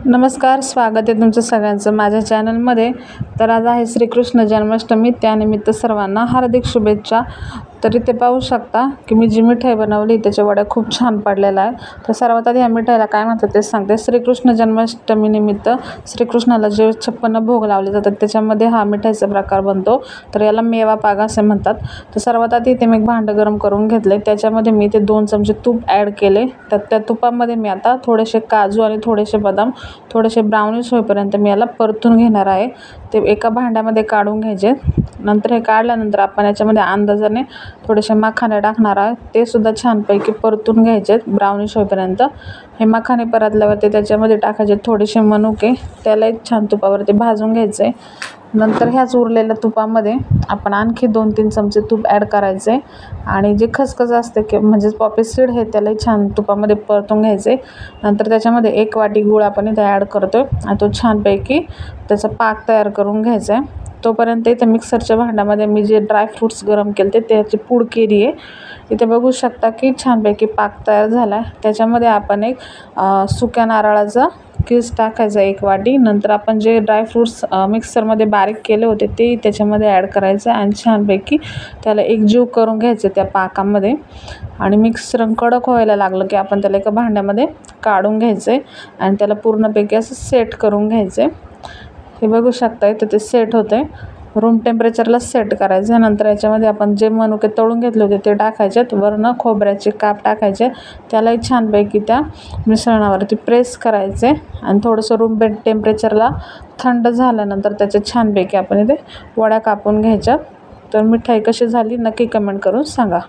नमस्कार, स्वागत आहे तुमचं सगळ्यांचं माझ्या चॅनलमध्ये। तर आज आहे श्रीकृष्ण जन्माष्टमी, त्यानिमित्त सर्वांना हार्दिक शुभेच्छा। तर इथे पाहू शकता की मी जी मिठाई बनवली त्याच्या वड्या खूप छान पडलेल्या आहे। तर सर्वात आधी या मिठाईला काय म्हणतात ते सांगते। श्रीकृष्ण जन्माष्टमी निमित्त श्रीकृष्णाला जे 56 भोग लावले जातात त्याच्यामध्ये हा मिठाईचा प्रकार बनतो। तर याला मेवा पाक असे म्हणतात। तर सर्वात आधी इथे मी एक भांडं गरम करून घेतले, त्याच्यामध्ये मी इथे 2 चमचे तूप ॲड केले। तर त्या तुपामध्ये मी आता थोडेसे काजू आणि थोडेसे बदाम थोडेसे ब्राउनिश होईपर्यंत मी याला परतून घेणार आहे। ते एका भांड्यामध्ये काढून घ्यायचे। नंतर हे काढल्यानंतर आपण याच्यामध्ये अंदाजाने थोडेसे मखाने टाकणार आहे, ते सुद्धा छानपैकी परतून घ्यायचे ब्राउनिश होईपर्यंत। हे मखाने परतल्यावरती त्याच्यामध्ये टाकायचे थोडेसे मनुके, त्याला एक छान तुपावरती भाजून घ्यायचे। नंतर ह्याच उरलेल्या तुपामध्ये आपण आणखी 2-3 चमचे तूप ॲड करायचे आणि जे खसखस असते की म्हणजे पॉपी सीड हे त्यालाही छान तुपामध्ये परतून घ्यायचे। नंतर त्याच्यामध्ये 1 वाटी गूळ आपण इथे ॲड करतोय आणि तो छानपैकी त्याचा पाक तयार करून घ्यायचा आहे। तोपर्यंत इथे मिक्सरच्या भांड्यामध्ये मी जे ड्रायफ्रूट्स गरम केले त्याची पूड केली आहे। इथे बघू शकता की छानपैकी पाक तयार झाला आहे। त्याच्यामध्ये आपण एक सुक्या नारळाचा किस टाकायचा 1 वाटी। नंतर आपण जे ड्रायफ्रूट्स मिक्सरमध्ये बारीक केले होते ते त्याच्यामध्ये ॲड करायचे आणि छानपैकी त्याला एकजीव करून घ्यायचे त्या पाकामध्ये। आणि मिश्रण कडक व्हायला लागलं की आपण त्याला एका भांड्यामध्ये काढून घ्यायचे आणि त्याला पूर्णपैकी असं सेट करून घ्यायचे। हे बघू शकता इथे ते सेट होते, रूम टेम्परेचरला सेट करायचं। नंतर याच्यामध्ये आपण जे मनुके तळून घेतले होते ते टाकायचे, वरनं खोबऱ्याचे काप टाकायचे, त्यालाही छानपैकी त्या मिश्रणावरती प्रेस करायचे आणि थोडंसं रूम टेम्परेचरला थंड झाल्यानंतर त्याच्या छानपैकी आपण इथे वड्या कापून घ्यायच्या। तर मिठाई कशी झाली नक्की कमेंट करून सांगा।